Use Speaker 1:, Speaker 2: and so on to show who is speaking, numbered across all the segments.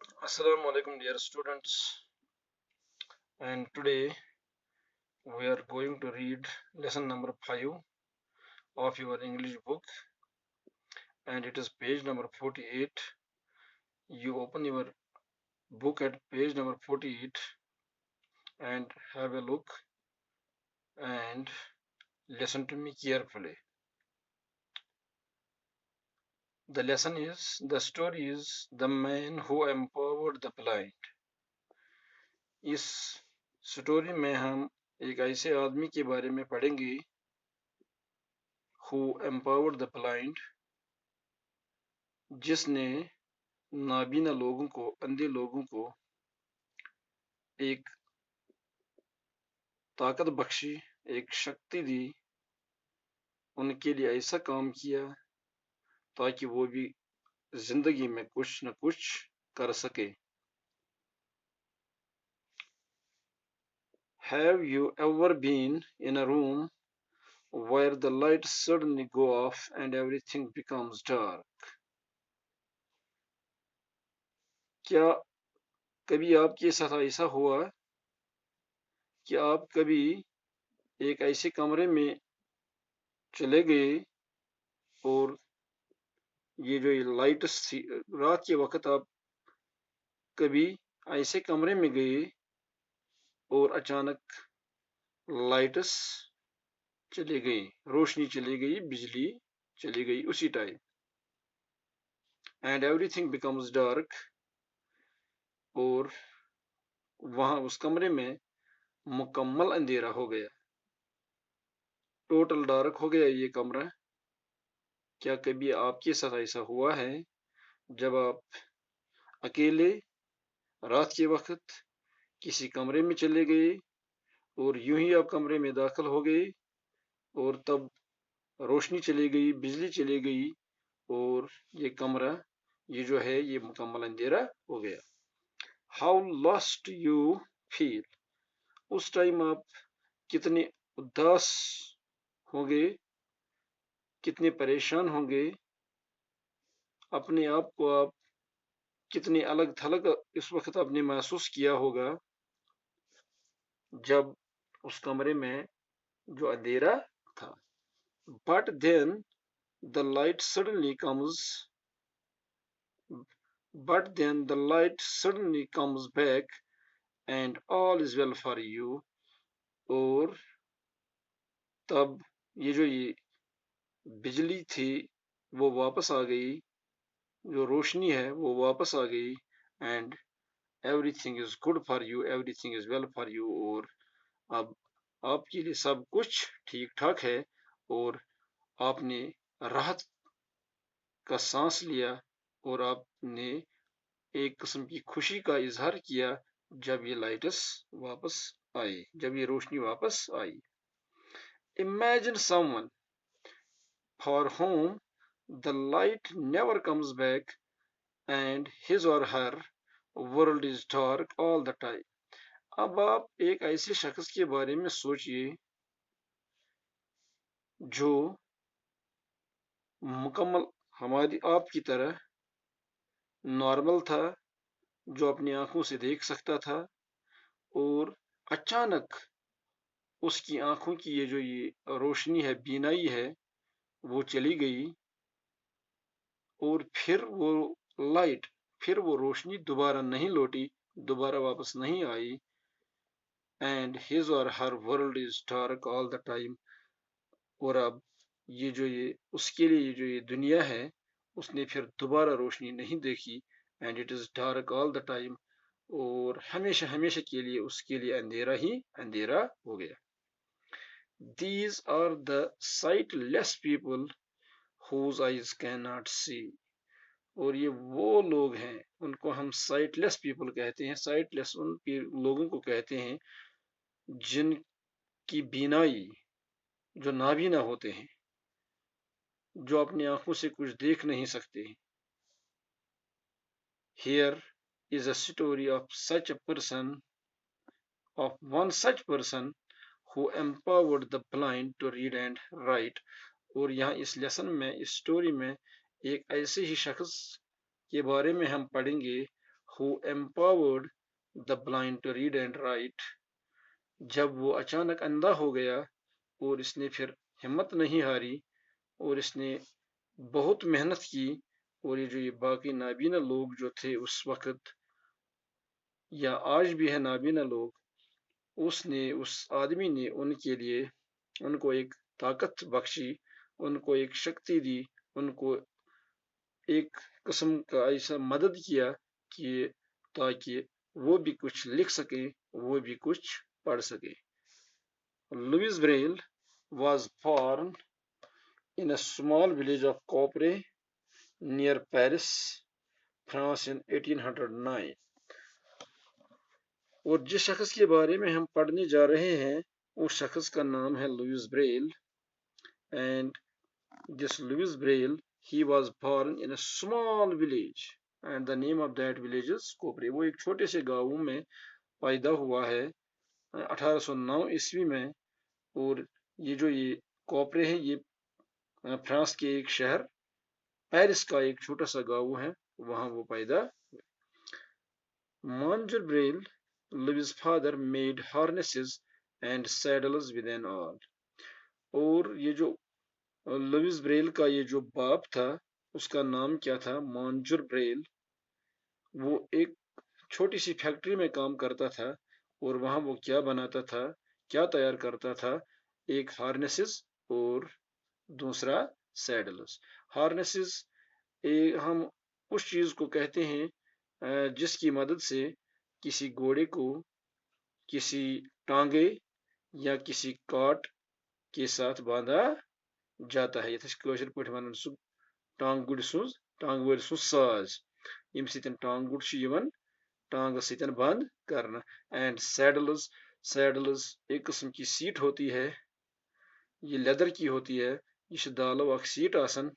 Speaker 1: Assalamu alaikum, dear students, and today we are going to read lesson number 5 of your English book, and it is page number 48. You open your book at page number 48 and have a look and listen to me carefully. The story is The Man Who Empowered the Blind. इस story में हम एक ऐसे आदमी के बारे में पढ़ेंगे who empowered the blind, जिसने नाबीना लोगों को, अंधे लोगों को एक ताकत बख्शी, एक शक्ति दी, उनके लिए ऐसा काम किया ताकि वो भी जिंदगी में कुछ न कुछ कर सके. Have you ever been in a room where the lights suddenly go off and everything becomes dark? क्या कभी आपके साथ ऐसा हुआ कि आप कभी एक ऐसे कमरे में चले गए और ये जो लाइट्स थी, रात के वक्त आप कभी ऐसे कमरे में गए और अचानक लाइट्स चली गई, रोशनी चली गई, बिजली चली गई उसी time, and everything becomes dark, और वहां उस कमरे में मुकम्मल अंधेरा हो गया, टोटल डार्क हो गया ये कमरा. क्या कभी आपके साथ ऐसा हुआ है जब आप अकेले रात के वक्त किसी कमरे में चले गए और यूं ही आप कमरे में दाखिल हो गए और तब रोशनी चली गई, बिजली चली गई और ये कमरा, ये जो है, ये मुकम्मल अंधेरा हो गया. हाउ लॉस्ट यू फील, उस टाइम आप कितने उदास होंगे, कितने परेशान होंगे, अपने आप को आप कितने अलग थलग इस वक्त आपने महसूस किया होगा जब उस कमरे में जो अंधेरा था. But then the light suddenly comes back and all is well for you, और तब ये जो ये बिजली थी वो वापस आ गई, जो रोशनी है वो वापस आ गई, and everything is good for you, everything is well for you, और अब आपके लिए सब कुछ ठीक ठाक है और आपने राहत का सांस लिया और आपने एक किस्म की खुशी का इजहार किया जब ये लाइट्स वापस आई, जब ये रोशनी वापस आई. Imagine someone for whom the light never comes back and his or her world is dark all the time. अब आप एक ऐसे शख्स के बारे में सोचिए जो मुकम्मल हमारी आपकी तरह नॉर्मल था, जो अपनी आंखों से देख सकता था, और अचानक उसकी आंखों की ये जो ये रोशनी है, बीनाई है, वो चली गई और फिर वो रोशनी दोबारा नहीं लौटी, दोबारा वापस नहीं आई. And his or her world is dark all the time, और अब ये उसके लिए ये जो ये दुनिया है, उसने फिर दोबारा रोशनी नहीं देखी. And it is dark all the time, और हमेशा हमेशा के लिए उसके लिए अंधेरा ही अंधेरा हो गया. These are the sightless people whose eyes cannot see. और ये वो लोग हैं, उनको हम साइटलेस पीपल कहते हैं. साइटलेस उन लोगों को कहते हैं जिनकी बीनाई, जो नाबीना होते हैं, जो अपनी आंखों से कुछ देख नहीं सकते. Here is a story of one such person who empowered the blind to read and write. और यहाँ इस लेसन में, इस स्टोरी में एक ऐसे ही शख्स के बारे में हम पढ़ेंगे who empowered the blind to read and write. जब वो अचानक अंधा हो गया और इसने फिर हिम्मत नहीं हारी और इसने बहुत मेहनत की, और ये बाकी नाबीना लोग जो थे उस वक्त या आज भी है नाबीना लोग, उस आदमी ने उनके लिए उनको एक ताकत बख्शी, उनको एक शक्ति दी, उनको एक किस्म का ऐसा मदद किया कि ताकि वो भी कुछ लिख सके, वो भी कुछ पढ़ सके. Louis Braille was born in a small village of Couperet near Paris, France in 1809. और जिस शख्स के बारे में हम पढ़ने जा रहे हैं उस शख्स का नाम है Louis Braille. And this Louis Braille, he was born in a small village and the name of that village is Couperet. वो एक छोटे से गांव में पैदा हुआ है 1809 ईस्वी में. और ये कोपरे है ये फ्रांस के एक शहर पेरिस का एक छोटा सा गांव है, वहां वो पैदा. Monsieur Braille, Louis' father, made harnesses and saddles with an awl. और ये जो लुइस ब्रेल का ये जो बाप था उसका नाम क्या था, मॉन्जर ब्रेल. वो एक छोटी सी फैक्ट्री में काम करता था और वहां वो क्या बनाता था, क्या तैयार करता था, एक हार्नेसेस और दूसरा सैडल्स. हार्नेसेस हम उस चीज को कहते हैं जिसकी मदद से किसी घोड़े को किसी टांगे या किसी काट के साथ बांधा जाता है. यथ कशर पे वन सह टांग गुड़ सुज टांग वर सुज साज यम सतन टांग गुड़ टांग सतन बंद करना. एंड सैडल्स, सैडल्स एक किस्म की सीट होती है, ये लेदर की होती है, यह दालो अख सीट आसन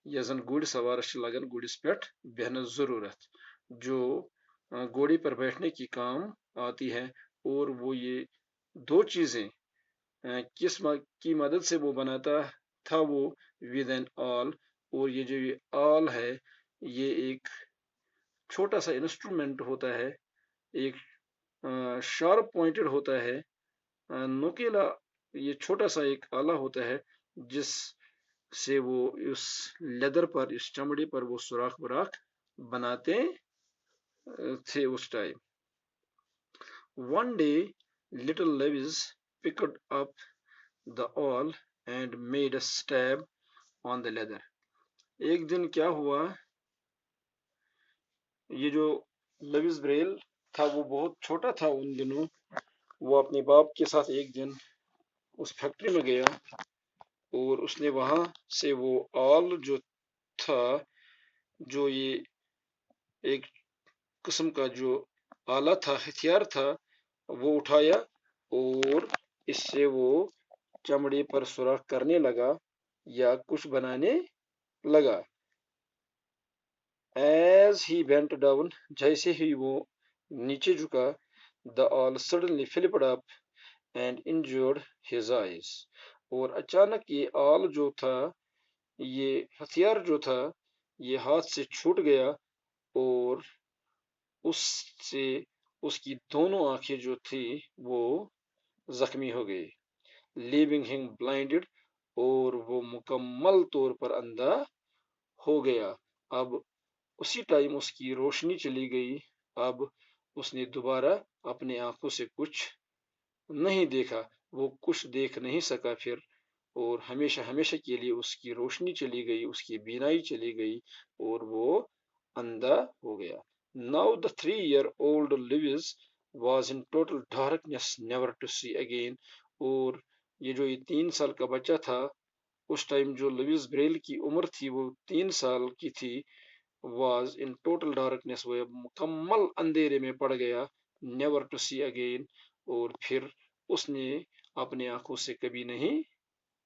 Speaker 1: यह जन गुड़ सवारस लगन गुड़िस पे बहन जरूरत, जो घोड़े पर बैठने की काम आती है. और वो ये दो चीजें किस की मदद से वो बनाता था, वो विद एन ऑल. और ये जो ये ऑल है ये एक छोटा सा इंस्ट्रूमेंट होता है, एक शार्प पॉइंटेड होता है, नुकीला, ये छोटा सा एक आला होता है जिस से वो उस लेदर पर, इस चमड़े पर वो सुराख बुराख बनाते थे उस time. One day little Lewis picked up the awl and made a stab on the leather. एक दिन क्या हुआ, ये जो लुइस ब्रेल था वो बहुत छोटा था उन दिनों. वो अपने बाप के साथ एक दिन उस फैक्ट्री में गया और उसने वहां से वो ऑल जो था, जो ये एक किस्म का जो आला था, हथियार था, वो उठाया और इससे वो चमड़े पर सुराख करने लगा या कुछ बनाने लगा. As he bent down, जैसे ही वो नीचे झुका, the awl suddenly flipped up and injured his eyes. और अचानक ये आल जो था, ये हथियार जो था, ये हाथ से छूट गया और उससे उसकी दोनों आंखें जो थी वो जख्मी हो गई. लीविंग हिम ब्लाइंडेड, और वो मुकम्मल तौर पर अंधा हो गया. अब उसी टाइम उसकी रोशनी चली गई. अब उसने दोबारा अपने आंखों से कुछ नहीं देखा, वो कुछ देख नहीं सका फिर, और हमेशा हमेशा के लिए उसकी रोशनी चली गई, उसकी बीनाई चली गई और वो अंधा हो गया. Now the 3-year-old Lewis was in total darkness, never to see again. और ये जो ये 3 साल का बच्चा था, उस टाइम जो लुइस ब्रेल की उम्र थी वो 3 साल की थी, was in total darkness, वो मुकम्मल अंधेरे में पड़ गया, never to see again, और फिर उसने अपने आंखों से कभी नहीं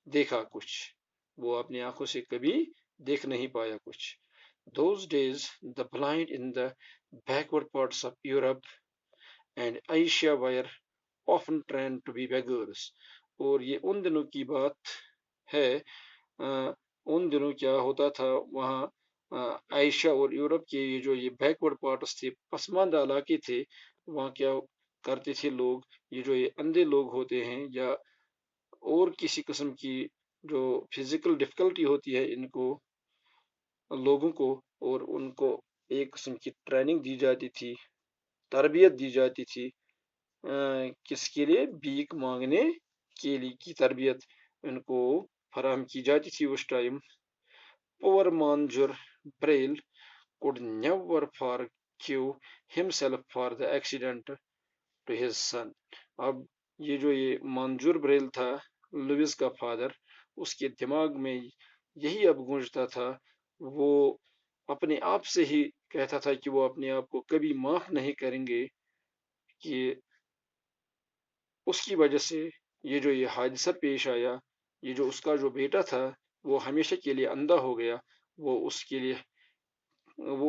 Speaker 1: देखा कुछ, वो अपनी आंखों से कभी देख नहीं पाया कुछ. Those days the blind in the backward parts of Europe and Asia were often trained to be beggars. और ये उन दिनों की बात है, उन दिनों क्या होता था, वहाँ ایشیا اور یورپ کے یہ بیکورڈ پارٹس تھے، پسماندہ علاقے تھے، وہاں کیا کرتے تھے لوگ، یہ اندھے لوگ ہوتے ہیں یا اور کسی قسم کی جو فزیکل ڈفیکلٹی ہوتی ہے ان کو لوگوں کو، اور ان کو ایک قسم کی ٹریننگ دی جاتی تھی، تربیت دی جاتی تھی، کس کے لیے؟ بھیک مانگنے کے لیے کی تربیت ان کو فراہم کی جاتی تھی اس ٹائم۔ پور مانجر Braille could never forgive himself for the accident to his son۔ اب یہ مانجور بریل تھا، لوئس کا فادر، اس کے دماغ میں یہی اب گونجتا تھا، وہ اپنے آپ سے ہی کہتا تھا کہ وہ اپنے آپ کو کبھی معاف نہیں کریں گے کہ اس کی وجہ سے یہ حادثہ پیش آیا، یہ اس کا جو بیٹا تھا وہ ہمیشہ کے لیے اندھا ہو گیا، وہ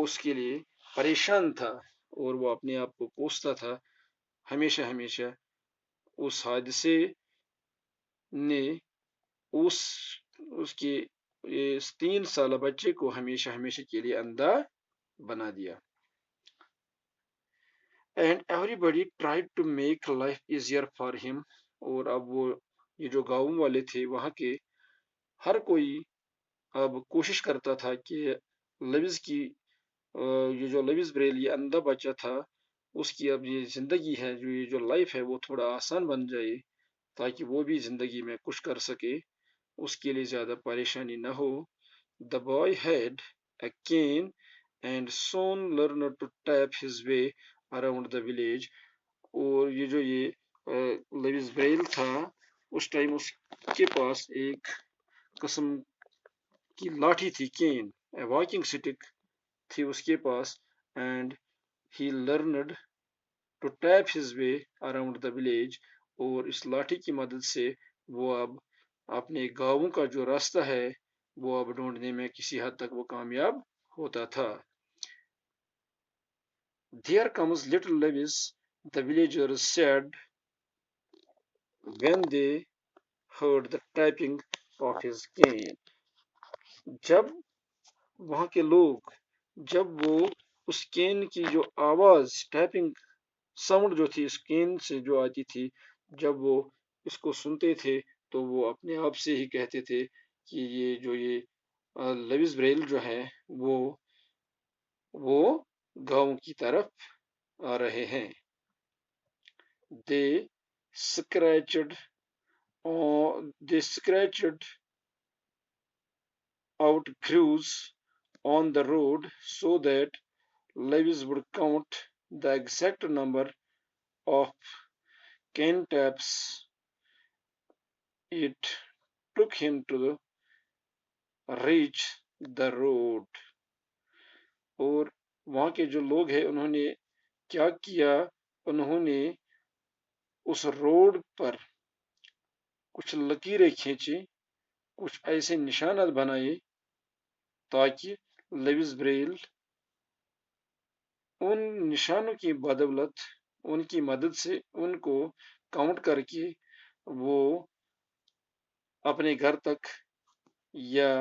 Speaker 1: اس کے لیے پریشان تھا، اور وہ اپنے آپ کو کوستا تھا ہمیشہ ہمیشہ۔ اس حادثے نے اس کے 3 سالہ بچے کو ہمیشہ ہمیشہ کے لیے اندھا بنا دیا۔ And everybody try to make life easier for him. اور اب یہ جو گاؤں والے تھے وہاں کے، ہر کوئی اب کوشش کرتا تھا کہ لوئس کی یہ جو لوئس بریل یہ اندھا بچہ تھا، اس کی اب یہ زندگی ہے، جو لائف ہے وہ تھوڑا آسان بن جائے، تاکہ وہ بھی زندگی میں کچھ کر سکے، اس کے لیے زیادہ پریشانی نہ ہو۔ The boy had a cane and soon learned to tap his way around the village۔ اور یہ لوئس بریل تھا، اس ٹائم اس کے پاس ایک قسم کی لاٹھی تھی، کین، واکنگ سٹک تھی اس کے پاس، and he learned to tap his way around the village. اور اس لاٹھی کی مدد سے وہ اب اپنے گاؤں کا جو راستہ ہے وہ اب ڈھونڈنے میں کسی حد تک وہ کامیاب ہوتا تھا۔ There comes little Lewis, the villagers said when they heard the tapping of his cane۔ جب وہاں کے لوگ، جب وہ اس کین کی جو آواز، ٹیپنگ ساؤنڈ جو تھی اس کین سے جو آتی تھی، جب وہ اس کو سنتے تھے تو وہ اپنے آپ سے ہی کہتے تھے کہ یہ لوئس بریل جو ہے وہ گاؤں کی طرف آ رہے ہیں۔ They scratched out grooves on the road so that Lewis would count the exact number of cane taps it took him to reach the road۔ اور وہاں کے جو لوگ ہیں انہوں نے کیا کیا، انہوں نے اس روڈ پر کچھ لکیریں کھینچی، کچھ ایسے نشانات بنائے تاکہ لوئس بریل ان نشانوں کی بدولت، ان کی مدد سے ان کو کاؤنٹ کر کے وہ اپنے گھر تک یا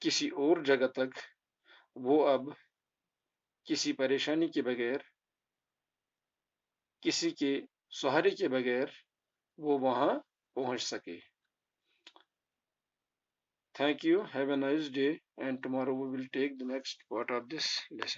Speaker 1: کسی اور جگہ تک وہ اب کسی پریشانی کے بغیر، کسی کے سہارے کے بغیر وہ وہاں پہنچ سکے۔ Thank you. Have a nice day. And tomorrow we will take the next part of this lesson.